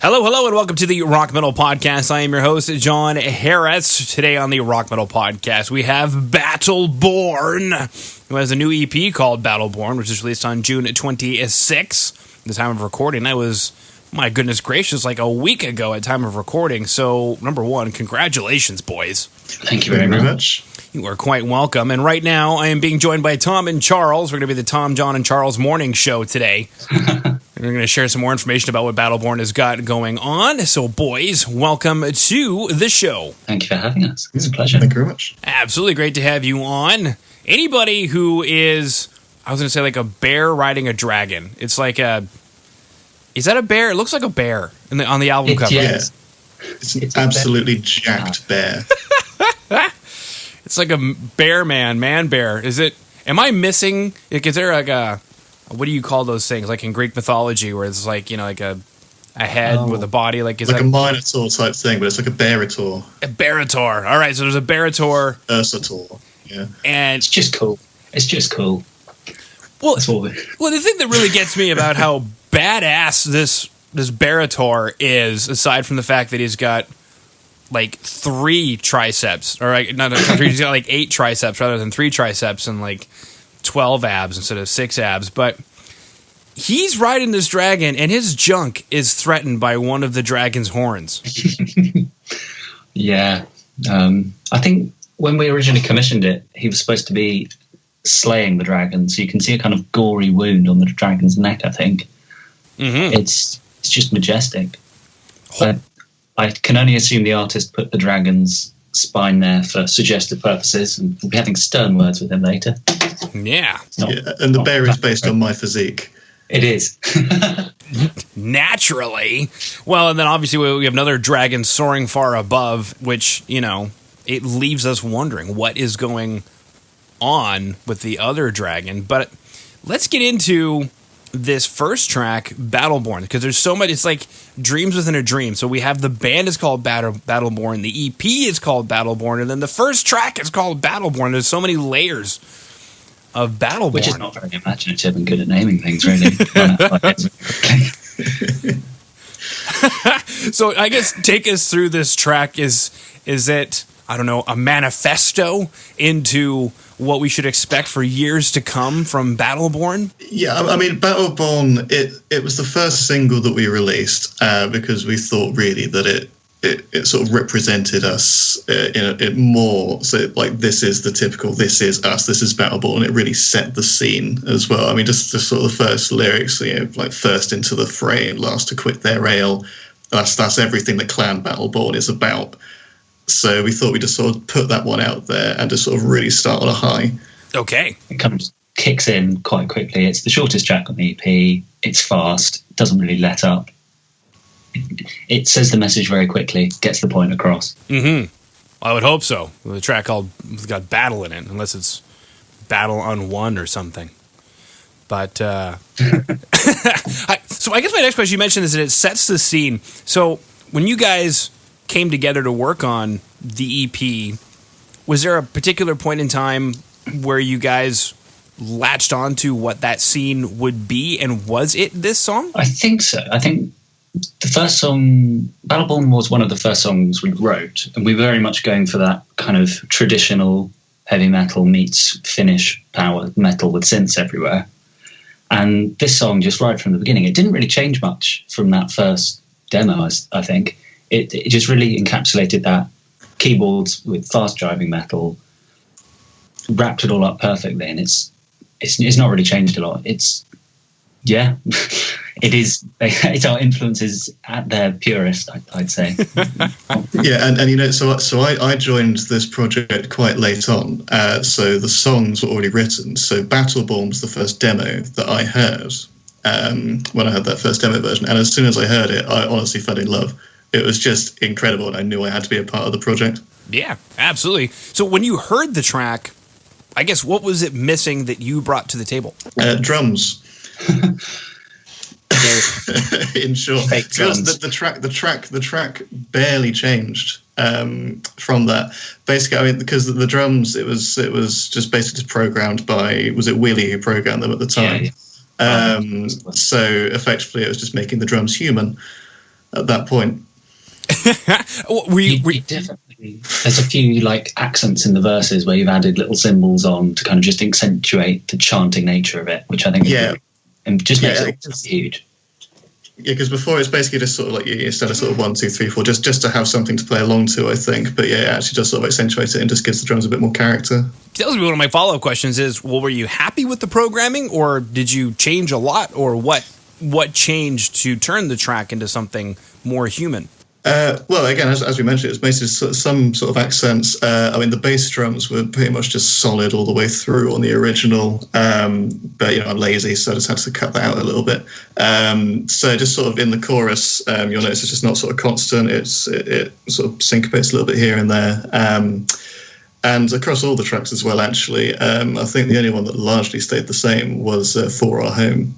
Hello, and welcome to the Rock Metal Podcast. I am your host, John Harris. Today on the Rock Metal Podcast, we have Battleborn, who has a new EP called Battleborn, which is released on June 26th. At the time of recording, that was, my goodness gracious, like a week ago at time of recording. So, number one, congratulations, boys. Thank you very much. You are quite welcome. And right now, I am being joined by Tom and Charles. We're going to be the Tom, John, and Charles morning show today. We're going to share some more information about what Battleborn has got going on. So, boys, welcome to the show. Thank you for having us. It's a pleasure. Thank you very much. Absolutely great to have you on. Anybody who is, I was going to say like a bear riding a dragon. It's like a, is that a bear? It looks like a bear on the album cover. Yeah. It's an absolutely jacked bear. It's like a bear man bear. Is it, am I missing, like, is there like a, what do you call those things? Like in Greek mythology where it's like, you know, like a head with a body. Like, is like that a minotaur type thing, but it's like a bearator. A bearator. All right, so there's a bearator. Ursator, yeah. And it's just cool. Well, that's all the thing that really gets me about how badass this bearator is, aside from the fact that he's got like 3 triceps, or like not he's got like 8 triceps rather than 3 triceps and like 12 abs instead of 6 abs, but he's riding this dragon and his junk is threatened by one of the dragon's horns. Yeah. I think when we originally commissioned it, he was supposed to be slaying the dragon, so you can see a kind of gory wound on the dragon's neck, I think. Mm-hmm. It's just majestic. But I can only assume the artist put the dragon's spine there for suggestive purposes, and we'll be having stern words with him later. Yeah. And the bear is based on my physique. It is. Naturally. Well, and then obviously we have another dragon soaring far above, which, you know, it leaves us wondering what is going on with the other dragon. But let's get into this first track, Battleborn, because there's so much. It's like dreams within a dream. So we have the band is called Battleborn, the EP is called Battleborn, and then the first track is called Battleborn. There's so many layers of Battleborn, which is not very imaginative and good at naming things, really. So I guess take us through this track. Is it, I don't know, a manifesto into what we should expect for years to come from Battleborn? Yeah, I mean, Battleborn, it was the first single that we released because we thought really that it sort of represented us in more. So, like, this is the typical, this is us, this is Battleborn. It really set the scene as well. I mean, just the sort of the first lyrics, you know, like first into the fray and last to quit their ale. That's everything that Clan Battleborn is about. So we thought we'd just sort of put that one out there and just sort of really start on a high. Okay. It kind of kicks in quite quickly. It's the shortest track on the EP. It's fast. Doesn't really let up. It says the message very quickly. Gets the point across. Mm-hmm. I would hope so. The track it's got battle in it, unless it's Battle Unwon or something. But so I guess my next question, you mentioned, is that it sets the scene. So when you guys came together to work on the EP, was there a particular point in time where you guys latched on to what that scene would be, and was it this song? I think so. I think the first song, Battleborn, was one of the first songs we wrote, and we were very much going for that kind of traditional heavy metal meets Finnish power metal with synths everywhere. And this song, just right from the beginning, it didn't really change much from that first demo, I think. It just really encapsulated that keyboards with fast driving metal, wrapped it all up perfectly, and it's not really changed a lot. It's our influences at their purest, I'd say. Yeah, and you know, so I joined this project quite late on, so the songs were already written. So Battleborn was the first demo that I heard when I had that first demo version, and as soon as I heard it, I honestly fell in love. It was just incredible, and I knew I had to be a part of the project. Yeah, absolutely. So when you heard the track, I guess what was it missing that you brought to the table? Drums. In short, because the track barely changed from that. Basically, I mean, because the drums, it was just basically programmed by, was it Willie who programmed them at the time? Yeah. So effectively, it was just making the drums human. at that point. You definitely, there's a few like accents in the verses where you've added little symbols on to kind of just accentuate the chanting nature of it, which I think and just makes it huge. Yeah, because before it's basically just sort of like instead of sort of 1, 2, 3, 4, just to have something to play along to, I think. But yeah, it actually does sort of accentuate it and just gives the drums a bit more character. That was one of my follow-up questions is, well, were you happy with the programming, or did you change a lot, or what changed to turn the track into something more human? Well, again, as we mentioned, it's basically some sort of accents. I mean, the bass drums were pretty much just solid all the way through on the original, but I'm lazy, so I just had to cut that out a little bit. So just sort of in the chorus, you'll notice it's just not sort of constant. It sort of syncopates a little bit here and there. And across all the tracks as well, actually, I think the only one that largely stayed the same was For Our Home.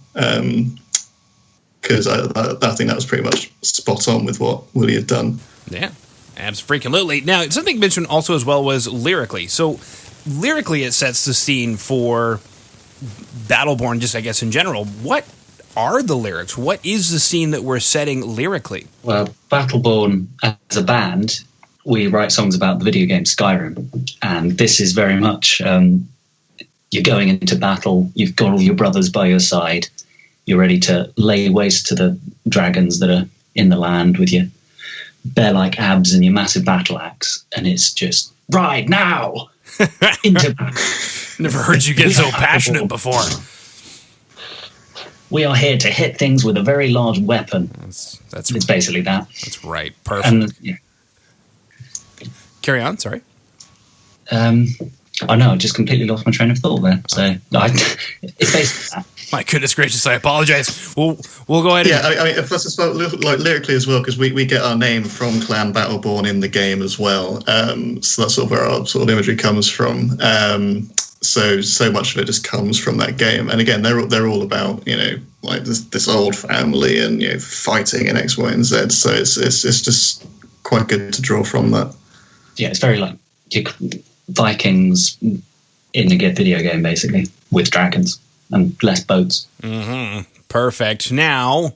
Because I think that was pretty much spot on with what Willie had done. Yeah, abso-freaking-lutely. Now, something mentioned also as well was lyrically. So, lyrically, it sets the scene for Battleborn, just I guess in general. What are the lyrics? What is the scene that we're setting lyrically? Well, Battleborn, as a band, we write songs about the video game Skyrim. And this is very much, you're going into battle, you've got all your brothers by your side, you're ready to lay waste to the dragons that are in the land with your bear-like abs and your massive battle axe. And it's just, right now! Into battle. Never heard you get so passionate before. We are here to hit things with a very large weapon. It's basically that. That's right. Perfect. And, Carry on, sorry. I know, I just completely lost my train of thought there. So, it's basically that. My goodness gracious, I apologize. We'll go ahead. Yeah, I mean, plus it's like lyrically as well, because we get our name from Clan Battleborn in the game as well. So that's sort of where our sort of imagery comes from. So much of it just comes from that game. And again, they're all about like this old family and fighting in X, Y, and Z. So it's just quite good to draw from that. Yeah, it's very like Vikings in a video game, basically, with dragons and less boats. Mm-hmm. Perfect. Now,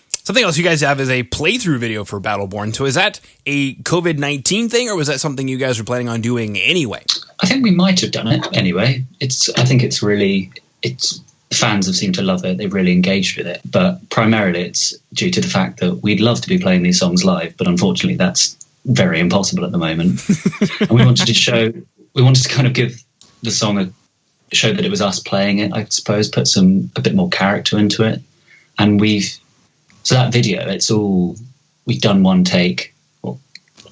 something else you guys have is a playthrough video for Battleborn. So is that a COVID-19 thing, or was that something you guys were planning on doing anyway? I think we might have done it anyway. I think fans have seemed to love it. They've really engaged with it. But primarily it's due to the fact that we'd love to be playing these songs live, but unfortunately that's very impossible at the moment. And we wanted to kind of give the song show that it was us playing it, I suppose, put a bit more character into it. And so that video, we've done one take, well,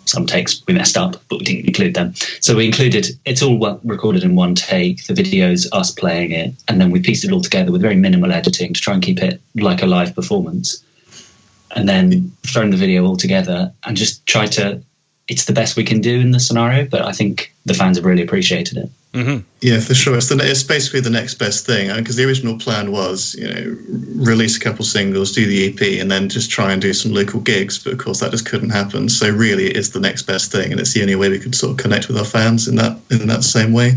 some takes we messed up, but we didn't include them. So it's all recorded in one take. The video's us playing it, and then we pieced it all together with very minimal editing to try and keep it like a live performance. And then thrown the video all together and just it's the best we can do in the scenario, but I think the fans have really appreciated it. Mm-hmm. Yeah, for sure. It's basically the next best thing, because the original plan was, release a couple singles, do the EP, and then just try and do some local gigs. But of course, that just couldn't happen. So really, it is the next best thing, and it's the only way we could sort of connect with our fans in that same way.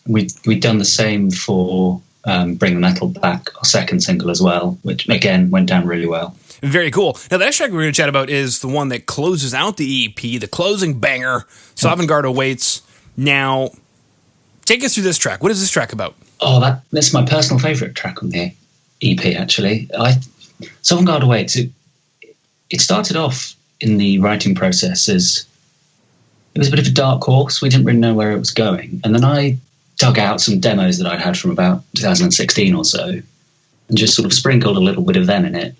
We'd done the same for Bring the Metal Back, our second single as well, which again went down really well. Very cool. Now, the next track we're going to chat about is the one that closes out the EP, the closing banger, Sovngarde Awaits. Now, take us through this track. What is this track about? Oh, that's my personal favourite track on the EP, actually. Sovngarde Awaits, it started off in the writing process as it was a bit of a dark horse. We didn't really know where it was going. And then I dug out some demos that I'd had from about 2016 or so and just sort of sprinkled a little bit of them in it.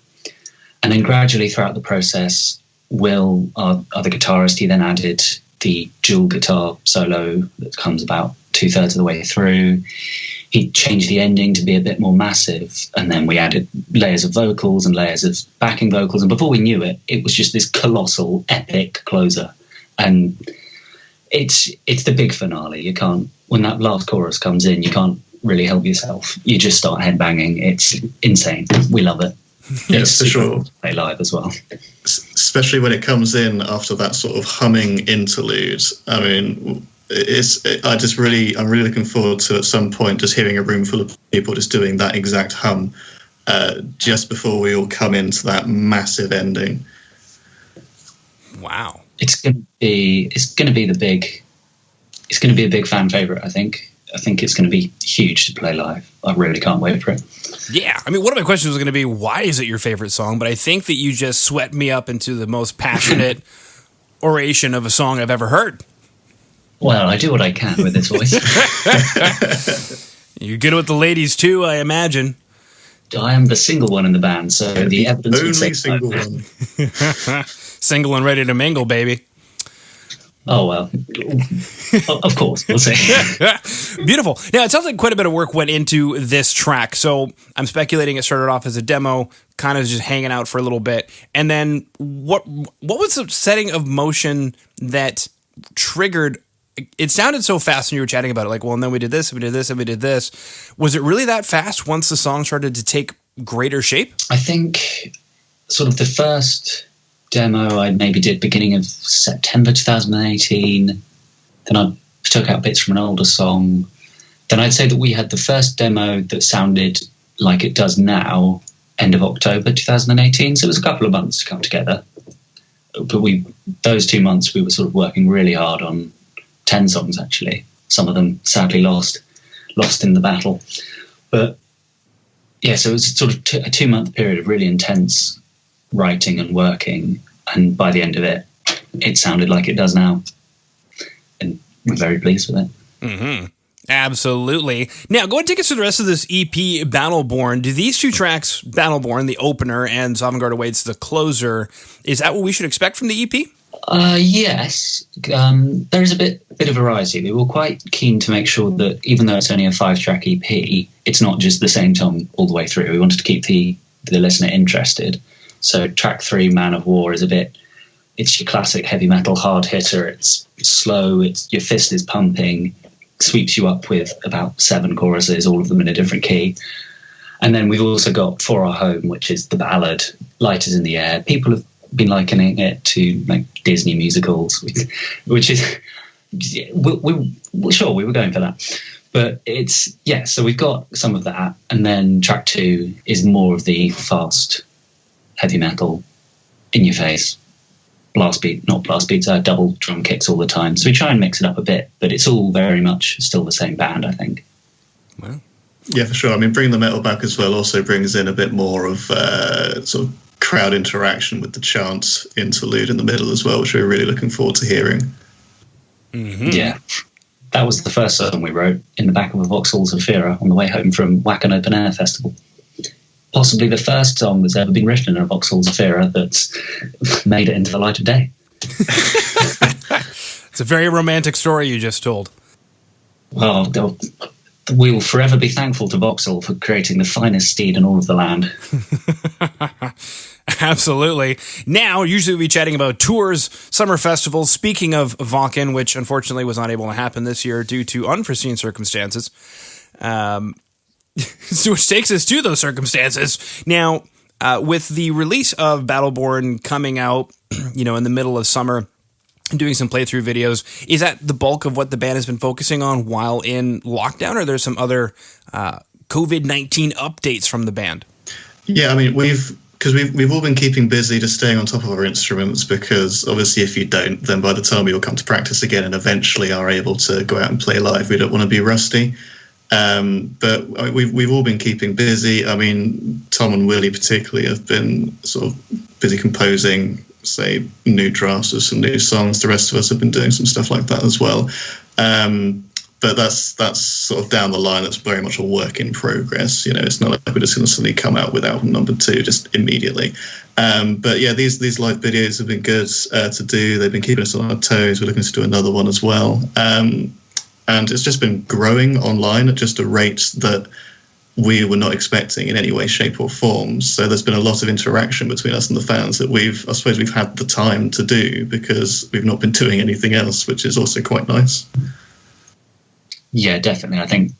And then gradually throughout the process, Will, our other guitarist, he then added the dual guitar solo that comes about 2/3 of the way through. He changed the ending to be a bit more massive, and then we added layers of vocals and layers of backing vocals. And before we knew it, it was just this colossal, epic closer. And it's the big finale. When that last chorus comes in, you can't really help yourself. You just start headbanging. It's insane. We love it. Yes, for sure. Play live as well, especially when it comes in after that sort of humming interlude. I mean, I'm really looking forward to at some point just hearing a room full of people just doing that exact hum just before we all come into that massive ending. Wow. It's going to be a big fan favorite. I think it's going to be huge to play live. I really can't wait for it. Yeah. I mean, one of my questions was going to be, why is it your favorite song? But I think that you just swept me up into the most passionate oration of a song I've ever heard. Well, I do what I can with this voice. You're good with the ladies too, I imagine. I am the single one in the band, so the evidence would say single one. Single and ready to mingle, baby. Oh, well, of course, we'll see. Beautiful. Now, it sounds like quite a bit of work went into this track. So I'm speculating it started off as a demo, kind of just hanging out for a little bit. And then what was the setting of motion that triggered? It sounded so fast when you were chatting about it, like, well, and then we did this, and we did this, and we did this. Was it really that fast once the song started to take greater shape? I think sort of the first demo I maybe did beginning of September 2018. Then I took out bits from an older song. Then I'd say that we had the first demo that sounded like it does now, end of October 2018. So it was a couple of months to come together. But those 2 months we were sort of working really hard on 10 songs, actually. Some of them sadly lost in the battle. But yeah, so it was sort of a 2-month period of really intense writing and working. And by the end of it, it sounded like it does now. And we're very pleased with it. Mm-hmm. Absolutely. Now, go ahead and take us through the rest of this EP, Battleborn. Do these two tracks, Battleborn, the opener, and Sovngarde Awaits, the closer, is that what we should expect from the EP? Yes. There is a bit of variety. We were quite keen to make sure that even though it's only a 5-track EP, it's not just the same song all the way through. We wanted to keep the listener interested. So track 3, Man of War, is it's your classic heavy metal hard hitter. It's slow. Your fist is pumping, sweeps you up with about 7 choruses, all of them in a different key. And then we've also got For Our Home, which is the ballad, Light is in the Air. People have been likening it to like Disney musicals, which is we were going for that. But so we've got some of that, and then track 2 is more of the fast heavy metal, in your face, blast beats, double drum kicks all the time. So we try and mix it up a bit, but it's all very much still the same band, I think. Wow. Yeah, for sure. I mean, bringing the metal back as well also brings in a bit more of sort of crowd interaction with the chant interlude in the middle as well, which we're really looking forward to hearing. Mm-hmm. Yeah. That was the first song we wrote in the back of a Vauxhall Zafira on the way home from Wacken Open Air Festival. Possibly the first song that's ever been written in a Vauxhall Zafira that's made it into the light of day. It's a very romantic story you just told. Well, we will forever be thankful to Vauxhall for creating the finest steed in all of the land. Absolutely. Now, usually we'll be chatting about tours, summer festivals. Speaking of Wacken, which unfortunately was not able to happen this year due to unforeseen circumstances, which takes us to those circumstances. Now, with the release of Battleborn coming out, in the middle of summer, doing some playthrough videos, is that the bulk of what the band has been focusing on while in lockdown, or are there some other COVID-19 updates from the band? Yeah, I mean, we've all been keeping busy, just staying on top of our instruments, because obviously if you don't, then by the time you'll come to practice again and eventually are able to go out and play live, we don't want to be rusty. But we've all been keeping busy. I mean, Tom and Willie particularly have been sort of busy composing, say, new drafts of some new songs. The rest of us have been doing some stuff like that as well. But that's sort of down the line. That's very much a work in progress. It's not like we're just going to suddenly come out with album number 2 just immediately. But yeah, these live videos have been good to do. They've been keeping us on our toes. We're looking to do another one as well. And it's just been growing online at just a rate that we were not expecting in any way, shape or form. So there's been a lot of interaction between us and the fans that I suppose we've had the time to do because we've not been doing anything else, which is also quite nice. Yeah, definitely. I think,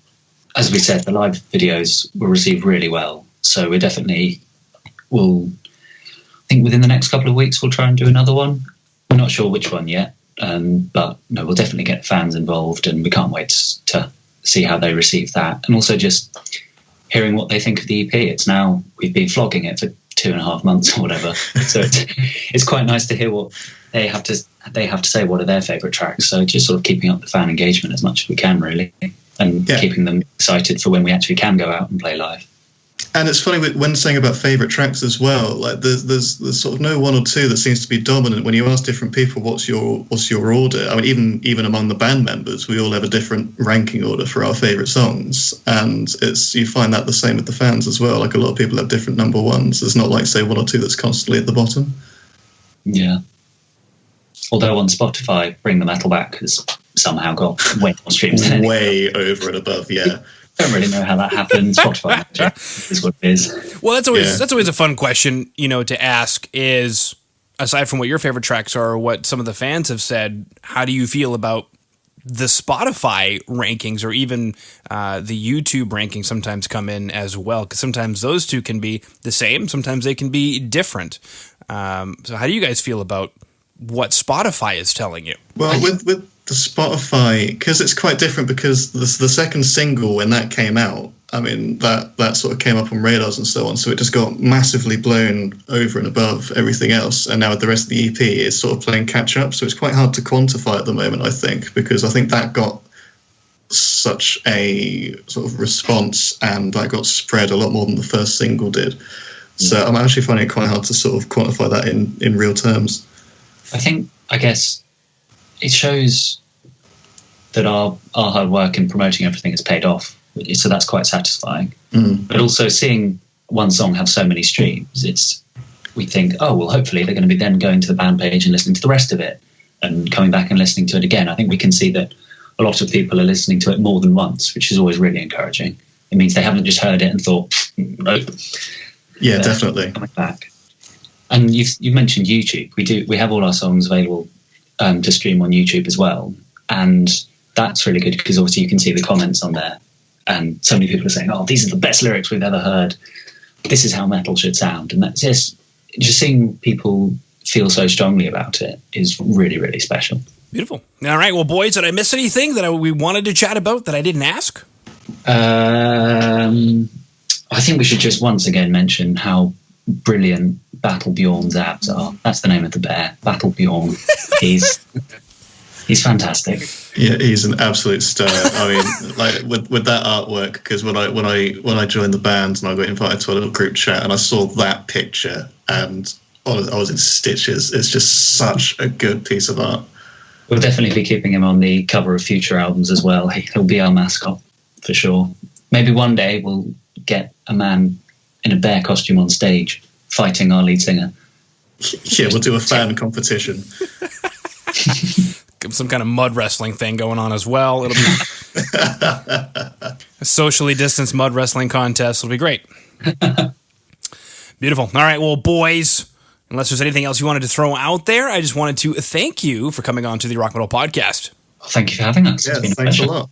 as we said, the live videos were received really well. So we definitely will, I think within the next couple of weeks, we'll try and do another one. We're not sure which one yet. But no, we'll definitely get fans involved, and we can't wait to see how they receive that. And also just hearing what they think of the EP. We've been flogging it for 2.5 months or whatever. So it's quite nice to hear what they have to say. What are their favourite tracks? So just sort of keeping up the fan engagement as much as we can, really, and keeping them excited for when we actually can go out and play live. And it's funny when saying about favourite tracks as well. Like there's sort of no one or two that seems to be dominant. When you ask different people, what's your order? I mean, even among the band members, we all have a different ranking order for our favourite songs, and you find that the same with the fans as well. Like a lot of people have different number ones. There's not like say one or two that's constantly at the bottom. Yeah. Although on Spotify, Bring the Metal Back has somehow got way more streams than anything. Way over and above, yeah. I don't really know how that happened. Spotify is what it is. Well, that's always a fun question, to ask is, aside from what your favorite tracks are or what some of the fans have said, how do you feel about the Spotify rankings or even the YouTube rankings sometimes come in as well? Because sometimes those two can be the same. Sometimes they can be different. So how do you guys feel about what Spotify is telling you? Well, with the Spotify, because it's quite different, because the second single, when that came out, I mean, that sort of came up on radars and so on, so it just got massively blown over and above everything else, and now with the rest of the EP, it's sort of playing catch up, so it's quite hard to quantify at the moment, I think, because I think that got such a sort of response, and that got spread a lot more than the first single did. So I'm actually finding it quite hard to sort of quantify that in real terms. I guess it shows that our hard work in promoting everything has paid off. So that's quite satisfying. But also seeing one song have so many streams, we think, oh, well, hopefully they're going to be then going to the band page and listening to the rest of it and coming back and listening to it again. I think we can see that a lot of people are listening to it more than once, which is always really encouraging. It means they haven't just heard it and thought, nope. Yeah, definitely. Coming back. And you've mentioned YouTube. We have all our songs available to stream on YouTube as well, and that's really good because obviously you can see the comments on there, and so many people are saying, "Oh, these are the best lyrics we've ever heard. This is how metal should sound." And that's just seeing people feel so strongly about it is really, really special. Beautiful. All right, well, boys, did I miss anything that we wanted to chat about that I didn't ask? I think we should just once again mention how brilliant Battle Bjorn's abs are. That's the name of the bear, Battle Bjorn. He's fantastic. Yeah, he's an absolute star. I mean, like with that artwork, because when I joined the band and I got invited to a little group chat and I saw that picture and I was in stitches. It's just such a good piece of art. We'll definitely be keeping him on the cover of future albums as well. He'll be our mascot for sure. Maybe one day we'll get a man in a bear costume on stage fighting our lead singer. Yeah, we'll do a fan competition. Some kind of mud wrestling thing going on as well. It'll be a socially distanced mud wrestling contest. It'll be great. Beautiful. All right, well, boys, unless there's anything else you wanted to throw out there, I just wanted to thank you for coming on to the Rock Metal Podcast. Well, thank you for having us. Yeah, thanks a lot.